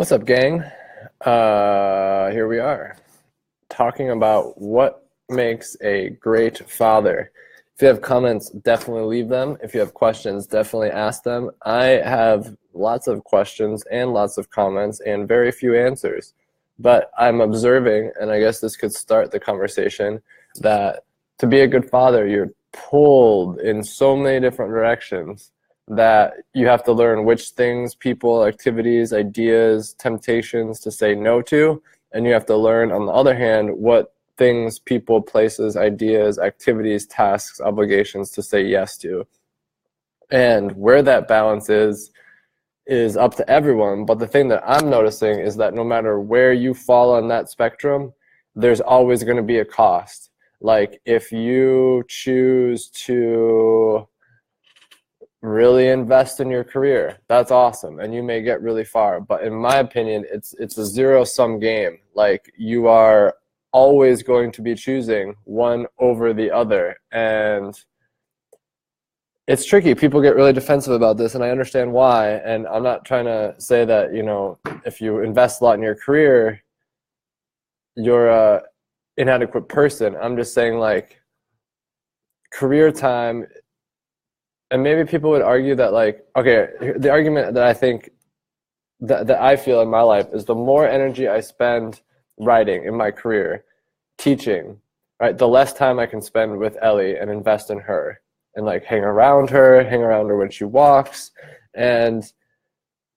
What's up, gang? Here we are talking about what makes a great father. If you have comments, definitely leave them. If you have questions, definitely ask them. I have lots of questions and lots of comments and very few answers. But I'm observing, and I guess this could start the conversation, that to be a good father, you're pulled in so many different directions that you have to learn which things, people, activities, ideas, temptations to say no to. And you have to learn, on the other hand, what things, people, places, ideas, activities, tasks, obligations to say yes to. And where that balance is up to everyone. But the thing that I'm noticing is that no matter where you fall on that spectrum, there's always going to be a cost. Like if you choose to really invest in your career, that's awesome, and you may get really far. But in my opinion, it's a zero-sum game. Like you are always going to be choosing one over the other, and it's tricky. People get really defensive about this, and I understand why. And I'm not trying to say that, if you invest a lot in your career, you're a inadequate person. I'm just saying, like, career time. And maybe people would argue that, like, okay, the argument that I think that I feel in my life is the more energy I spend writing in my career, teaching, right, the less time I can spend with Ellie and invest in her and like hang around her when she walks. And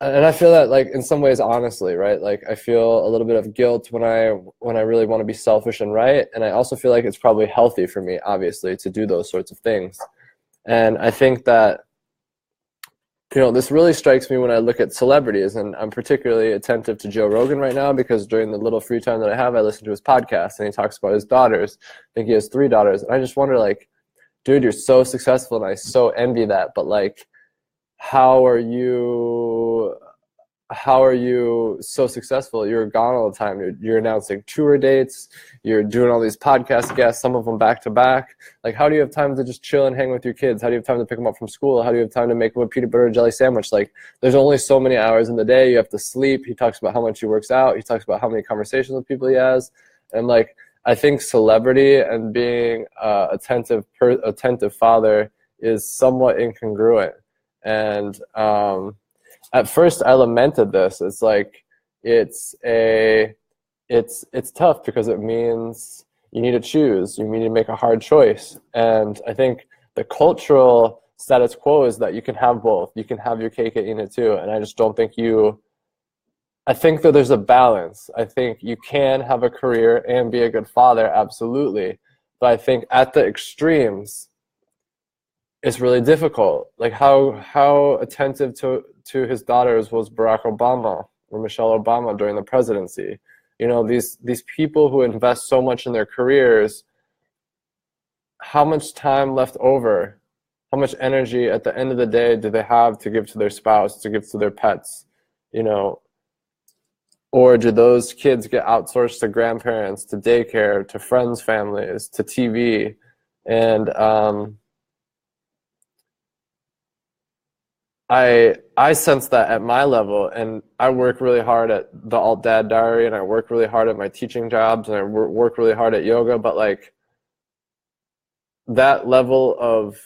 I feel that, like, in some ways, honestly, right, like I feel a little bit of guilt when I really want to be selfish and right. And I also feel like it's probably healthy for me, obviously, to do those sorts of things. And I think that, this really strikes me when I look at celebrities, and I'm particularly attentive to Joe Rogan right now because during the little free time that I have, I listen to his podcast, and he talks about his daughters. I think he has 3 daughters. And I just wonder, like, dude, you're so successful, and I so envy that. But, like, how are you so successful? You're gone all the time. You're announcing tour dates. You're doing all these podcast guests, some of them back to back. Like, how do you have time to just chill and hang with your kids? How do you have time to pick them up from school? How do you have time to make them a peanut butter and jelly sandwich? Like, there's only so many hours in the day. You have to sleep. He talks about how much he works out. He talks about how many conversations with people he has. And, like, I think celebrity and being attentive father is somewhat incongruent. And at first I lamented this. It's like it's tough because it means you need to choose. You need to make a hard choice. And I think the cultural status quo is that you can have both. You can have your cake and eat it too. And I just don't think I think that there's a balance. I think you can have a career and be a good father, absolutely. But I think at the extremes, it's really difficult. Like how attentive to his daughters was Barack Obama or Michelle Obama during the presidency. These people who invest so much in their careers, how much time left over, how much energy at the end of the day do they have to give to their spouse, to give to their pets, or do those kids get outsourced to grandparents, to daycare, to friends' families, to TV? And I sense that at my level, and I work really hard at the Alt Dad Diary, and I work really hard at my teaching jobs, and I work really hard at yoga, but like that level of,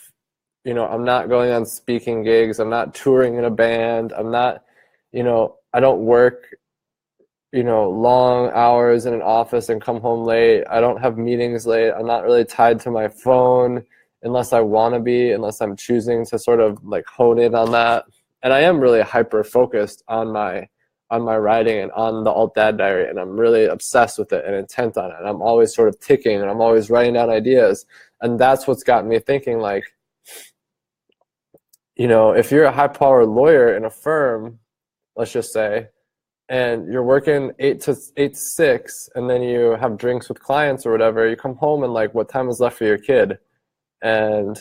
I'm not going on speaking gigs, I'm not touring in a band, I'm not, I don't work, long hours in an office and come home late. I don't have meetings late. I'm not really tied to my phone unless I want to be, unless I'm choosing to sort of like hone in on that. And I am really hyper focused on my writing and on the Alt Dad Diary, and I'm really obsessed with it and intent on it. And I'm always sort of ticking, and I'm always writing down ideas. And that's what's got me thinking, like, if you're a high-powered lawyer in a firm, let's just say, and you're working 8 to 6, and then you have drinks with clients or whatever, you come home and, like, what time is left for your kid? And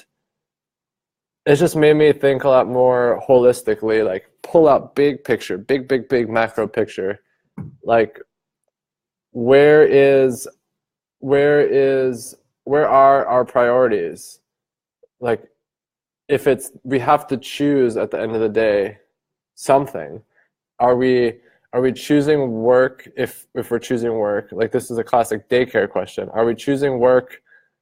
it just made me think a lot more holistically, like pull out big picture, big macro picture. Like where are our priorities? Like we have to choose at the end of the day something. Are we are we choosing work if we're choosing work? Like, this is a classic daycare question. Are we choosing work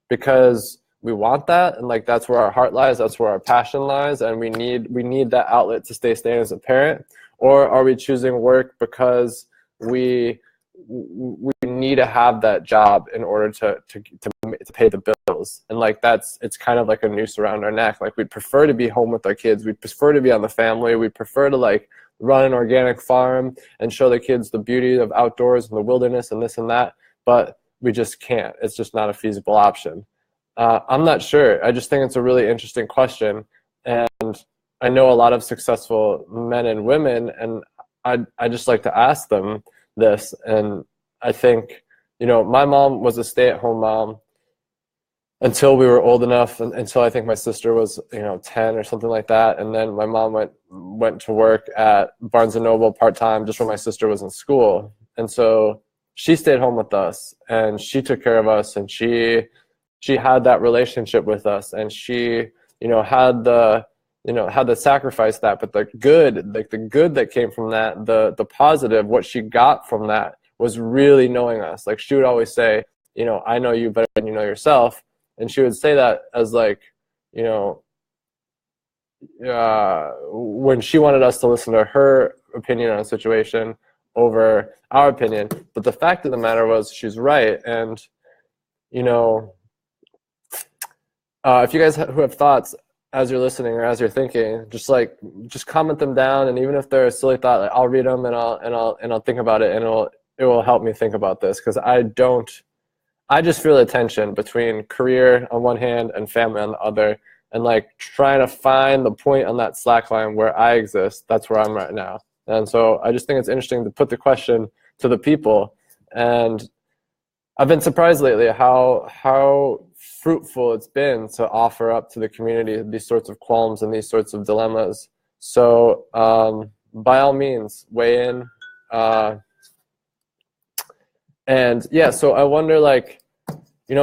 because we want that, and like that's where our heart lies, that's where our passion lies, and we need that outlet to stay sane as a parent? Or are we choosing work because we need to have that job in order to pay the bills? And like it's kind of like a noose around our neck. Like, we'd prefer to be home with our kids, we'd prefer to be on the family, we'd prefer to like run an organic farm and show the kids the beauty of outdoors and the wilderness and this and that, but we just can't. It's just not a feasible option. I'm not sure. I just think it's a really interesting question, and I know a lot of successful men and women, and I just like to ask them this. And I think, my mom was a stay-at-home mom until we were old enough, until I think my sister was 10 or something like that, and then my mom went to work at Barnes & Noble part-time just when my sister was in school. And so she stayed home with us, and she took care of us, and she had that relationship with us, and she had to sacrifice that, but the good that came from that, the positive, what she got from that was really knowing us. Like, she would always say, I know you better than you know yourself. And she would say that as like, when she wanted us to listen to her opinion on a situation over our opinion. But the fact of the matter was, she's right. And, if you guys who have thoughts as you're listening or as you're thinking, just comment them down. And even if they're a silly thought, like, I'll read them and I'll think about it, and it will help me think about this, because I just feel the tension between career on one hand and family on the other, and like trying to find the point on that slack line where I exist. That's where I'm right now. And so I just think it's interesting to put the question to the people. And I've been surprised lately how fruitful it's been to offer up to the community these sorts of qualms and these sorts of dilemmas. So by all means, weigh in. And yeah, so I wonder, like, I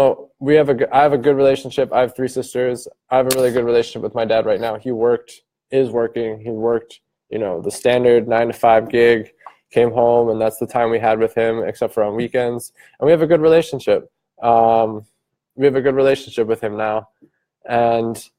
have a good relationship. I have 3 sisters. I have a really good relationship with my dad right now. He worked the standard 9-to-5 gig, came home, and that's the time we had with him, except for on weekends. And we have a good relationship. We have a good relationship with him now. And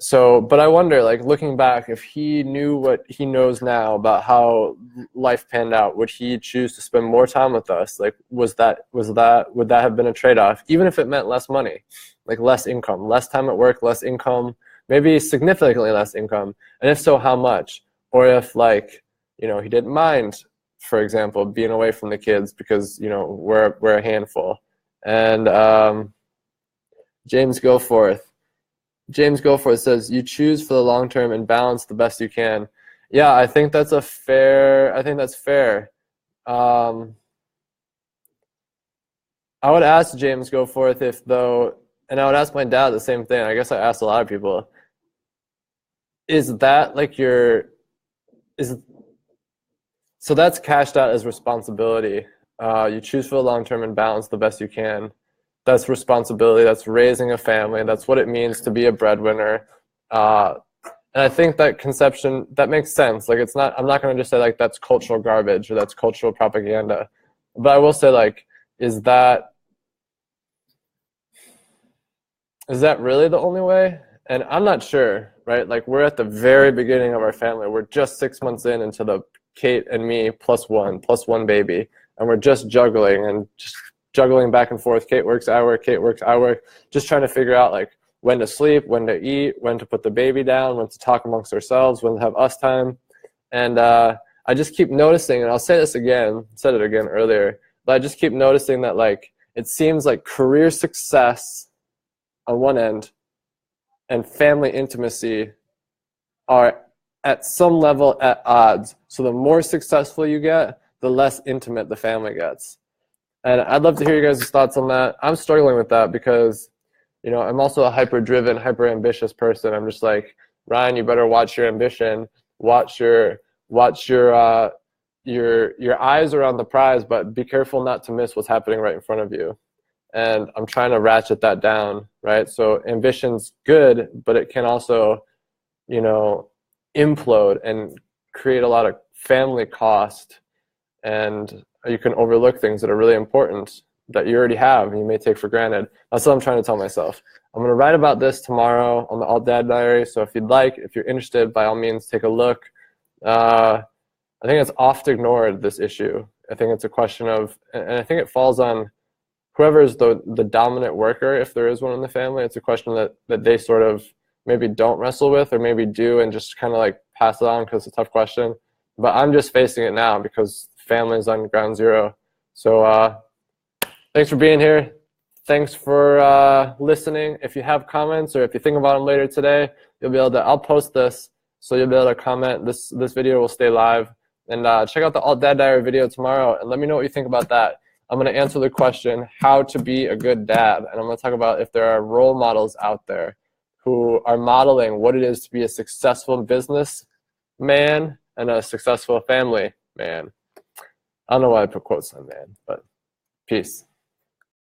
so, but I wonder, like, looking back, if he knew what he knows now about how life panned out, would he choose to spend more time with us? Like, would that have been a trade-off, even if it meant less money, like less income, less time at work, less income, maybe significantly less income? And if so, how much? Or if, like, he didn't mind, for example, being away from the kids because, we're a handful. And James Goforth says, you choose for the long term and balance the best you can. Yeah, I think that's fair. I would ask James Goforth and I would ask my dad the same thing. I guess I asked a lot of people. Is that like so that's cashed out as responsibility. You choose for the long term and balance the best you can. That's responsibility. That's raising a family. That's what it means to be a breadwinner. And I think that conception, that makes sense. Like, I'm not going to just say like that's cultural garbage or that's cultural propaganda. But I will say, like, is that really the only way? And I'm not sure, right? Like, we're at the very beginning of our family. We're just 6 months into the Kate and me plus one baby. And we're just juggling back and forth. Kate works, I work, just trying to figure out, like, when to sleep, when to eat, when to put the baby down, when to talk amongst ourselves, when to have us time. And I just keep noticing, and I'll say this again, said it again earlier, but I just keep noticing that, like, it seems like career success on one end and family intimacy are at some level at odds. So the more successful you get, the less intimate the family gets. And I'd love to hear you guys' thoughts on that. I'm struggling with that because, I'm also a hyper-driven, hyper-ambitious person. I'm just like, Ryan, you better watch your ambition, watch your eyes are on the prize, but be careful not to miss what's happening right in front of you. And I'm trying to ratchet that down, right? So ambition's good, but it can also, implode and create a lot of family cost and you can overlook things that are really important that you already have and you may take for granted. That's what I'm trying to tell myself. I'm going to write about this tomorrow on the Alt Dad Diary, so if you'd like, if you're interested, by all means, take a look. I think it's oft ignored, this issue. I think it's a question of, and I think it falls on whoever is the dominant worker, if there is one in the family. It's a question that they sort of maybe don't wrestle with, or maybe do and just kind of like pass it on because it's a tough question. But I'm just facing it now because family is on ground zero. So thanks for being here. Thanks for listening. If you have comments or if you think about them later today, you'll be able to, I'll post this, so you'll be able to comment. This video will stay live. And check out the Alt Dad Diary video tomorrow and let me know what you think about that. I'm going to answer the question, how to be a good dad. And I'm going to talk about if there are role models out there who are modeling what it is to be a successful business man and a successful family man. I don't know why I put quotes on man, but peace.